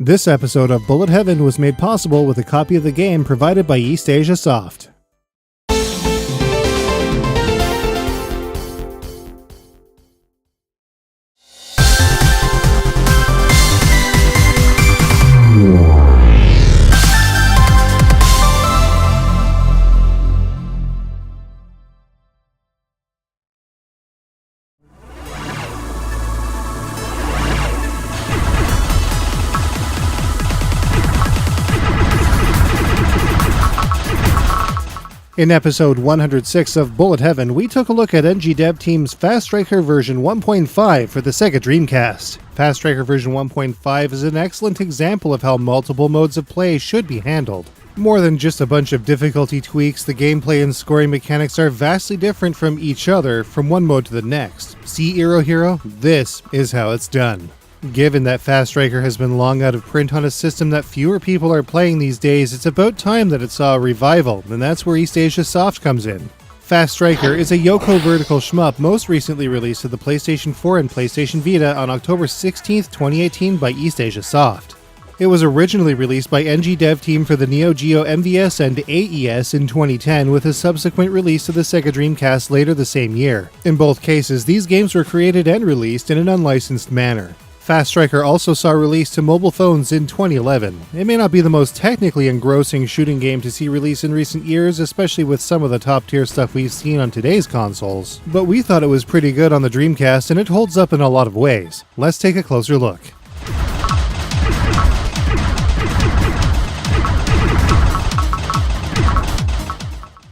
This episode of Bullet Heaven was made possible with a copy of the game provided by East Asia Soft. In episode 106 of Bullet Heaven, we took a look at NG Dev Team's Fast Striker Ver.1.5 for the Sega Dreamcast. Fast Striker Ver.1.5 is an excellent example of how multiple modes of play should be handled. More than just a bunch of difficulty tweaks, the gameplay and scoring mechanics are vastly different from each other from one mode to the next. See Eero Hero? This is how it's done. Given that Fast Striker has been long out of print on a system that fewer people are playing these days, it's about time that it saw a revival, and that's where East Asia Soft comes in. Fast Striker is a Yoko vertical shmup most recently released to the PlayStation 4 and PlayStation Vita on October 16, 2018 by East Asia Soft. It was originally released by NG Dev Team for the Neo Geo MVS and AES in 2010, with a subsequent release to the Sega Dreamcast later the same year. In both cases, these games were created and released in an unlicensed manner. Fast Striker also saw release to mobile phones in 2011. It may not be the most technically engrossing shooting game to see release in recent years, especially with some of the top tier stuff we've seen on today's consoles, but we thought it was pretty good on the Dreamcast and it holds up in a lot of ways. Let's take a closer look.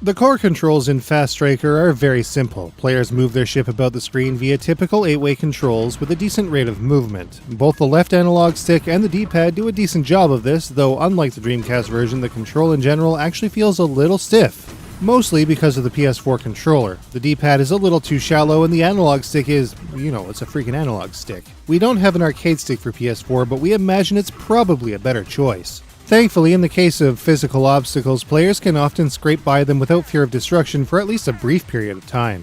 The core controls in Fast Striker are very simple. Players move their ship about the screen via typical 8-way controls with a decent rate of movement. Both the left analog stick and the D-pad do a decent job of this, though unlike the Dreamcast version, the control in general actually feels a little stiff. Mostly because of the PS4 controller. The D-pad is a little too shallow and the analog stick is, it's a freaking analog stick. We don't have an arcade stick for PS4, but we imagine it's probably a better choice. Thankfully, in the case of physical obstacles, players can often scrape by them without fear of destruction for at least a brief period of time.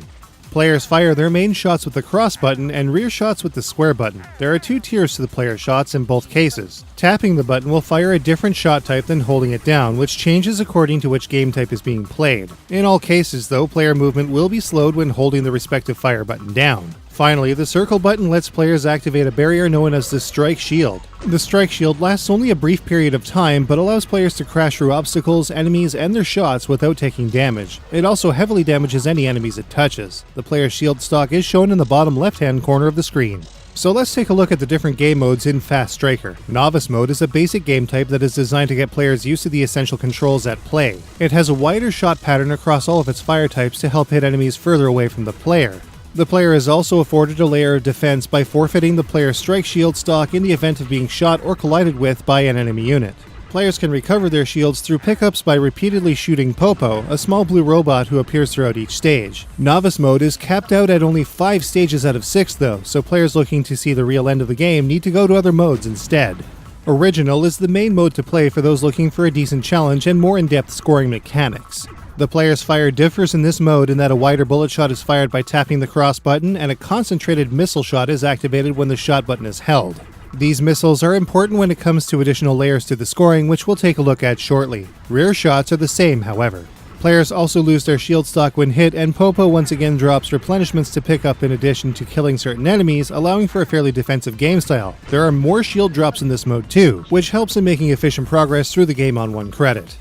Players fire their main shots with the cross button and rear shots with the square button. There are two tiers to the player shots in both cases. Tapping the button will fire a different shot type than holding it down, which changes according to which game type is being played. In all cases, though, player movement will be slowed when holding the respective fire button down. Finally, the circle button lets players activate a barrier known as the Strike Shield. The Strike Shield lasts only a brief period of time, but allows players to crash through obstacles, enemies, and their shots without taking damage. It also heavily damages any enemies it touches. The player's shield stock is shown in the bottom left-hand corner of the screen. So let's take a look at the different game modes in Fast Striker. Novice mode is a basic game type that is designed to get players used to the essential controls at play. It has a wider shot pattern across all of its fire types to help hit enemies further away from the player. The player is also afforded a layer of defense by forfeiting the player's strike shield stock in the event of being shot or collided with by an enemy unit. Players can recover their shields through pickups by repeatedly shooting Popo, a small blue robot who appears throughout each stage. Novice mode is capped out at only 5 stages out of 6 though, so players looking to see the real end of the game need to go to other modes instead. Original is the main mode to play for those looking for a decent challenge and more in-depth scoring mechanics. The player's fire differs in this mode in that a wider bullet shot is fired by tapping the cross button and a concentrated missile shot is activated when the shot button is held. These missiles are important when it comes to additional layers to the scoring, which we'll take a look at shortly. Rear shots are the same, however. Players also lose their shield stock when hit, and Popo once again drops replenishments to pick up in addition to killing certain enemies, allowing for a fairly defensive game style. There are more shield drops in this mode too, which helps in making efficient progress through the game on 1 credit.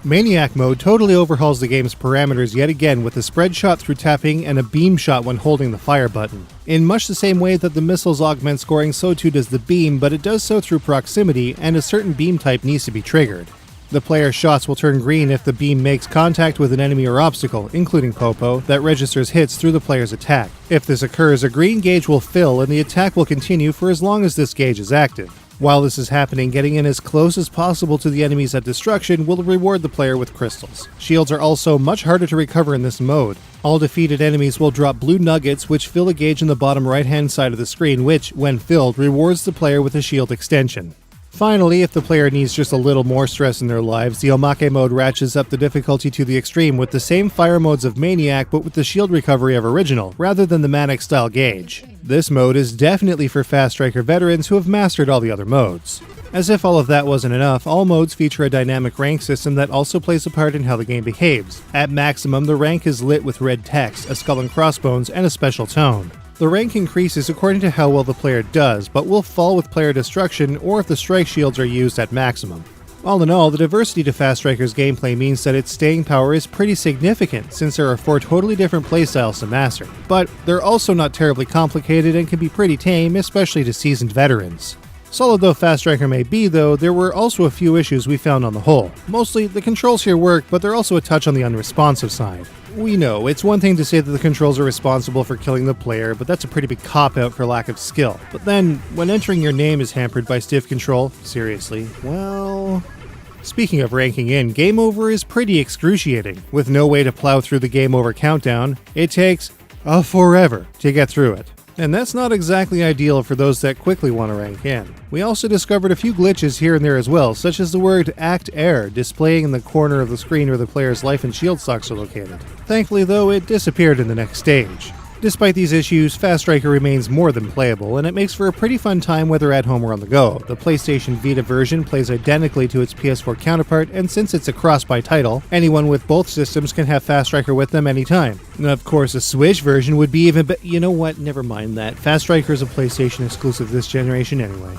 Maniac mode totally overhauls the game's parameters yet again with a spread shot through tapping and a beam shot when holding the fire button. In much the same way that the missiles augment scoring, so too does the beam, but it does so through proximity, and a certain beam type needs to be triggered. The player's shots will turn green if the beam makes contact with an enemy or obstacle, including Popo, that registers hits through the player's attack. If this occurs, a green gauge will fill and the attack will continue for as long as this gauge is active. While this is happening, getting in as close as possible to the enemies at destruction will reward the player with crystals. Shields are also much harder to recover in this mode. All defeated enemies will drop blue nuggets which fill a gauge in the bottom right-hand side of the screen which, when filled, rewards the player with a shield extension. Finally, if the player needs just a little more stress in their lives, the Omake mode ratchets up the difficulty to the extreme with the same fire modes of Maniac but with the shield recovery of Original, rather than the Manic style gauge. This mode is definitely for Fast Striker veterans who have mastered all the other modes. As if all of that wasn't enough, all modes feature a dynamic rank system that also plays a part in how the game behaves. At maximum, the rank is lit with red text, a skull and crossbones, and a special tone. The rank increases according to how well the player does, but will fall with player destruction or if the strike shields are used at maximum. All in all, the diversity to Fast Striker's gameplay means that its staying power is pretty significant, since there are 4 totally different playstyles to master. But they're also not terribly complicated and can be pretty tame, especially to seasoned veterans. Solid though Fast Striker may be though, there were also a few issues we found on the whole. Mostly, the controls here work, but they're also a touch on the unresponsive side. We know, it's one thing to say that the controls are responsible for killing the player, but that's a pretty big cop-out for lack of skill. But then, when entering your name is hampered by stiff control, seriously, well... Speaking of ranking in, Game Over is pretty excruciating. With no way to plow through the Game Over countdown, it takes forever to get through it. And that's not exactly ideal for those that quickly want to rank in. We also discovered a few glitches here and there as well, such as the word Act Air displaying in the corner of the screen where the player's life and shield stocks are located. Thankfully though, it disappeared in the next stage. Despite these issues, Fast Striker remains more than playable, and it makes for a pretty fun time whether at home or on the go. The PlayStation Vita version plays identically to its PS4 counterpart, and since it's a cross-buy title, anyone with both systems can have Fast Striker with them anytime. And of course, a Switch version would be even you know what, never mind that. Fast Striker is a PlayStation exclusive this generation anyway.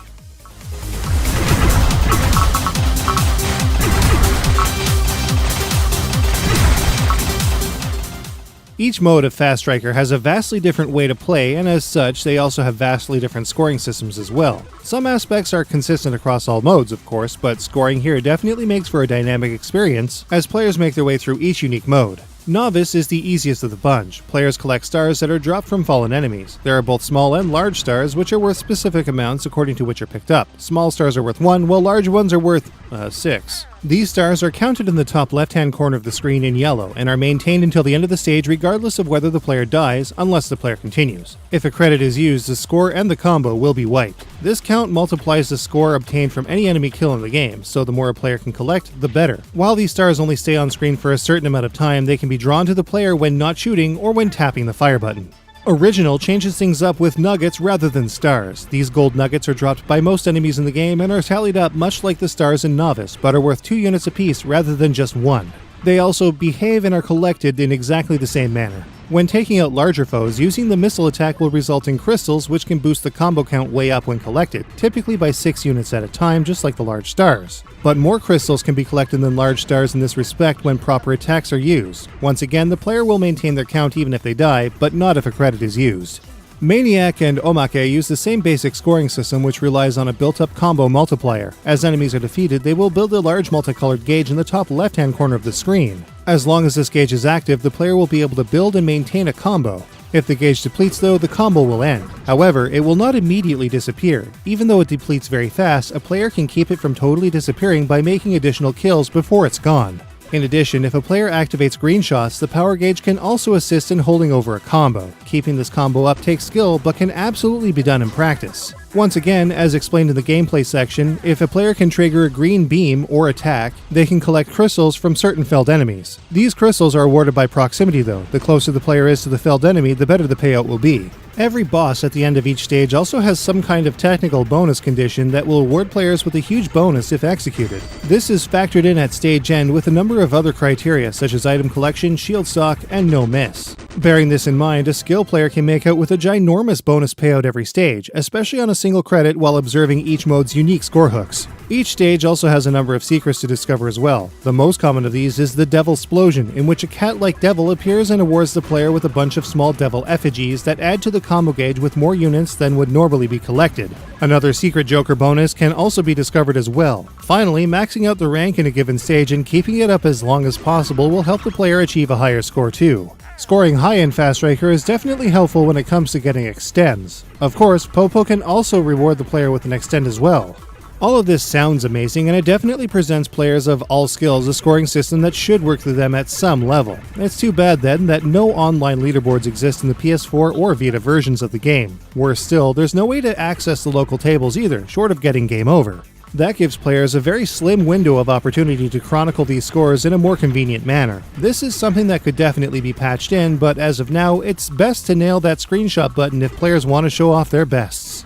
Each mode of Fast Striker has a vastly different way to play, and as such, they also have vastly different scoring systems as well. Some aspects are consistent across all modes, of course, but scoring here definitely makes for a dynamic experience as players make their way through each unique mode. Novice is the easiest of the bunch. Players collect stars that are dropped from fallen enemies. There are both small and large stars, which are worth specific amounts according to which are picked up. Small stars are worth 1, while large ones are worth 6. These stars are counted in the top left-hand corner of the screen in yellow, and are maintained until the end of the stage regardless of whether the player dies, unless the player continues. If a credit is used, the score and the combo will be wiped. This count multiplies the score obtained from any enemy kill in the game, so the more a player can collect, the better. While these stars only stay on screen for a certain amount of time, they can be drawn to the player when not shooting or when tapping the fire button. Original changes things up with nuggets rather than stars. These gold nuggets are dropped by most enemies in the game and are tallied up much like the stars in Novice, but are worth 2 units apiece rather than just 1. They also behave and are collected in exactly the same manner. When taking out larger foes, using the missile attack will result in crystals, which can boost the combo count way up when collected, typically by 6 units at a time, just like the large stars. But more crystals can be collected than large stars in this respect when proper attacks are used. Once again, the player will maintain their count even if they die, but not if a credit is used. Maniac and Omake use the same basic scoring system, which relies on a built-up combo multiplier. As enemies are defeated, they will build a large multicolored gauge in the top left-hand corner of the screen. As long as this gauge is active, the player will be able to build and maintain a combo. If the gauge depletes though, the combo will end. However, it will not immediately disappear. Even though it depletes very fast, a player can keep it from totally disappearing by making additional kills before it's gone. In addition, if a player activates green shots, the power gauge can also assist in holding over a combo. Keeping this combo up takes skill, but can absolutely be done in practice. Once again, as explained in the gameplay section, if a player can trigger a green beam or attack, they can collect crystals from certain felled enemies. These crystals are awarded by proximity though. The closer the player is to the felled enemy, the better the payout will be. Every boss at the end of each stage also has some kind of technical bonus condition that will award players with a huge bonus if executed. This is factored in at stage end with a number of other criteria such as item collection, shield stock, and no miss. Bearing this in mind, a skill player can make out with a ginormous bonus payout every stage, especially on a single credit while observing each mode's unique score hooks. Each stage also has a number of secrets to discover as well. The most common of these is the Devil Splosion, in which a cat-like devil appears and awards the player with a bunch of small devil effigies that add to the combo gauge with more units than would normally be collected. Another secret Joker bonus can also be discovered as well. Finally, maxing out the rank in a given stage and keeping it up as long as possible will help the player achieve a higher score too. Scoring high in Fast Striker is definitely helpful when it comes to getting extends. Of course, Popo can also reward the player with an extend as well. All of this sounds amazing, and it definitely presents players of all skills a scoring system that should work for them at some level. It's too bad then that no online leaderboards exist in the PS4 or Vita versions of the game. Worse still, there's no way to access the local tables either, short of getting game over. That gives players a very slim window of opportunity to chronicle these scores in a more convenient manner. This is something that could definitely be patched in, but as of now, it's best to nail that screenshot button if players want to show off their bests.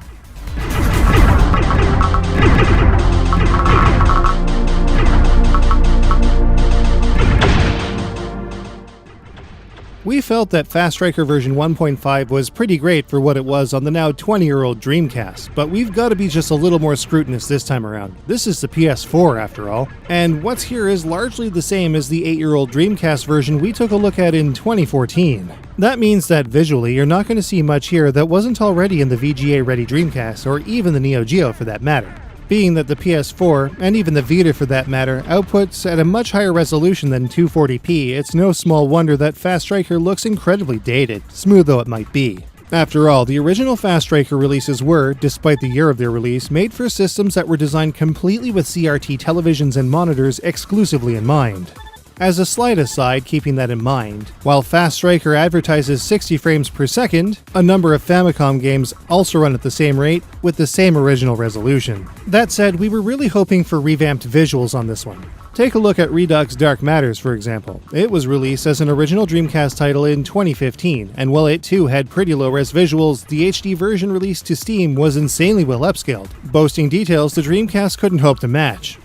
We felt that Fast Striker version 1.5 was pretty great for what it was on the now 20-year-old Dreamcast, but we've got to be just a little more scrutinous this time around. This is the PS4 after all, and what's here is largely the same as the 8-year-old Dreamcast version we took a look at in 2014. That means that visually you're not going to see much here that wasn't already in the VGA-ready Dreamcast, or even the Neo Geo for that matter. Being that the PS4, and even the Vita for that matter, outputs at a much higher resolution than 240p, it's no small wonder that Fast Striker looks incredibly dated, smooth though it might be. After all, the original Fast Striker releases were, despite the year of their release, made for systems that were designed completely with CRT televisions and monitors exclusively in mind. As a slight aside, keeping that in mind, while Fast Striker advertises 60 frames per second, a number of Famicom games also run at the same rate, with the same original resolution. That said, we were really hoping for revamped visuals on this one. Take a look at Redux Dark Matters, for example. It was released as an original Dreamcast title in 2015, and while it too had pretty low-res visuals, the HD version released to Steam was insanely well upscaled, boasting details the Dreamcast couldn't hope to match.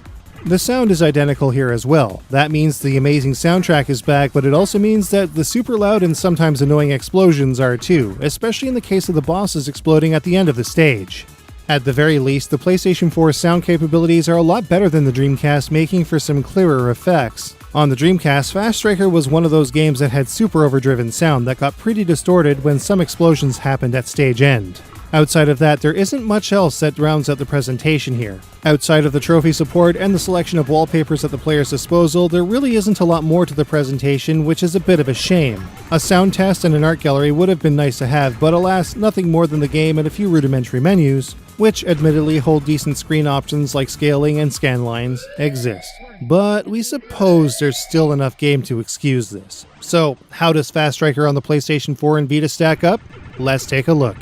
The sound is identical here as well. That means the amazing soundtrack is back, but it also means that the super loud and sometimes annoying explosions are too, especially in the case of the bosses exploding at the end of the stage. At the very least, the PlayStation 4's sound capabilities are a lot better than the Dreamcast, making for some clearer effects. On the Dreamcast, Fast Striker was one of those games that had super overdriven sound that got pretty distorted when some explosions happened at stage end. Outside of that, there isn't much else that rounds out the presentation here. Outside of the trophy support and the selection of wallpapers at the player's disposal, there really isn't a lot more to the presentation, which is a bit of a shame. A sound test and an art gallery would have been nice to have, but alas, nothing more than the game and a few rudimentary menus, which admittedly hold decent screen options like scaling and scan lines, exist. But we suppose there's still enough game to excuse this. So, how does Fast Striker on the PlayStation 4 and Vita stack up? Let's take a look.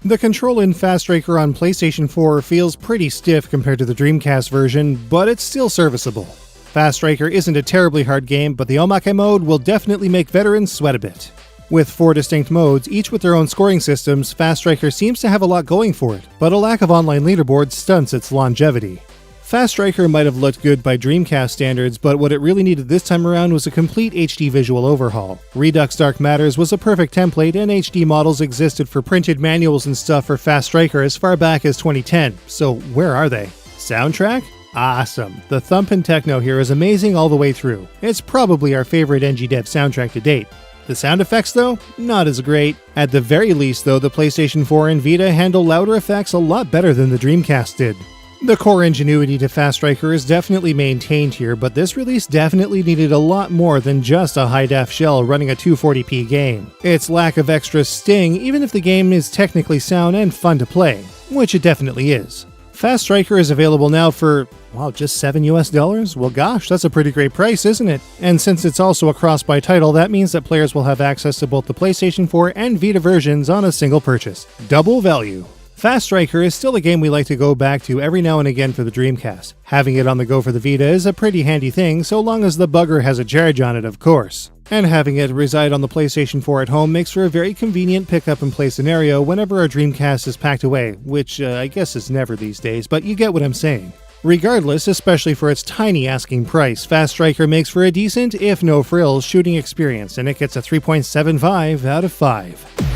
The control in Fast Striker on PlayStation 4 feels pretty stiff compared to the Dreamcast version, but it's still serviceable. Fast Striker isn't a terribly hard game, but the Omake mode will definitely make veterans sweat a bit. With 4 distinct modes, each with their own scoring systems, Fast Striker seems to have a lot going for it, but a lack of online leaderboards stunts its longevity. Fast Striker might have looked good by Dreamcast standards, but what it really needed this time around was a complete HD visual overhaul. Redux Dark Matters was a perfect template, and HD models existed for printed manuals and stuff for Fast Striker as far back as 2010, so where are they? Soundtrack? Awesome. The thumpin' techno here is amazing all the way through. It's probably our favorite NGDev soundtrack to date. The sound effects though? Not as great. At the very least though, the PlayStation 4 and Vita handle louder effects a lot better than the Dreamcast did. The core ingenuity to Fast Striker is definitely maintained here, but this release definitely needed a lot more than just a high-def shell running a 240p game. Its lack of extra sting, even if the game is technically sound and fun to play, which it definitely is. Fast Striker is available now for, wow, just $7 US? Well gosh, that's a pretty great price, isn't it? And since it's also a cross-buy title, that means that players will have access to both the PlayStation 4 and Vita versions on a single purchase. Double value. Fast Striker is still a game we like to go back to every now and again for the Dreamcast. Having it on the go for the Vita is a pretty handy thing, so long as the bugger has a charge on it, of course. And having it reside on the PlayStation 4 at home makes for a very convenient pick-up-and-play scenario whenever our Dreamcast is packed away, which I guess is never these days, but you get what I'm saying. Regardless, especially for its tiny asking price, Fast Striker makes for a decent, if no frills, shooting experience, and it gets a 3.75 out of 5.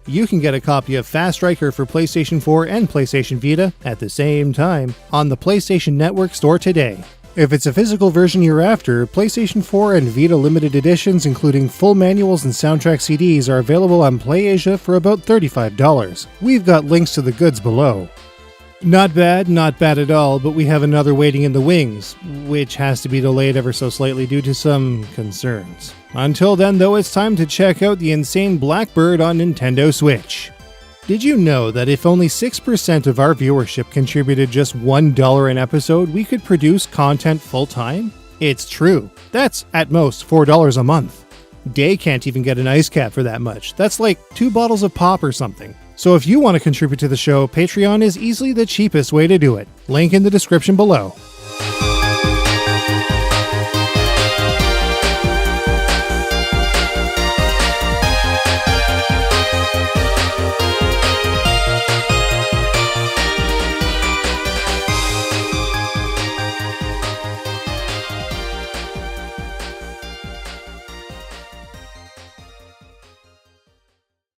You can get a copy of Fast Striker for PlayStation 4 and PlayStation Vita at the same time on the PlayStation Network store today. If it's a physical version you're after, PlayStation 4 and Vita limited editions including full manuals and soundtrack CDs are available on PlayAsia for about $35. We've got links to the goods below. Not bad at all, but we have another waiting in the wings, which has to be delayed ever so slightly due to some concerns. Until then, though, it's time to check out the insane Blackbird on Nintendo Switch. Did you know that if only 6% of our viewership contributed just $1 an episode, we could produce content full-time? It's true. That's, at most, $4 a month. Day can't even get an ice cap for that much. That's like 2 bottles of pop or something. So if you want to contribute to the show, Patreon is easily the cheapest way to do it. Link in the description below.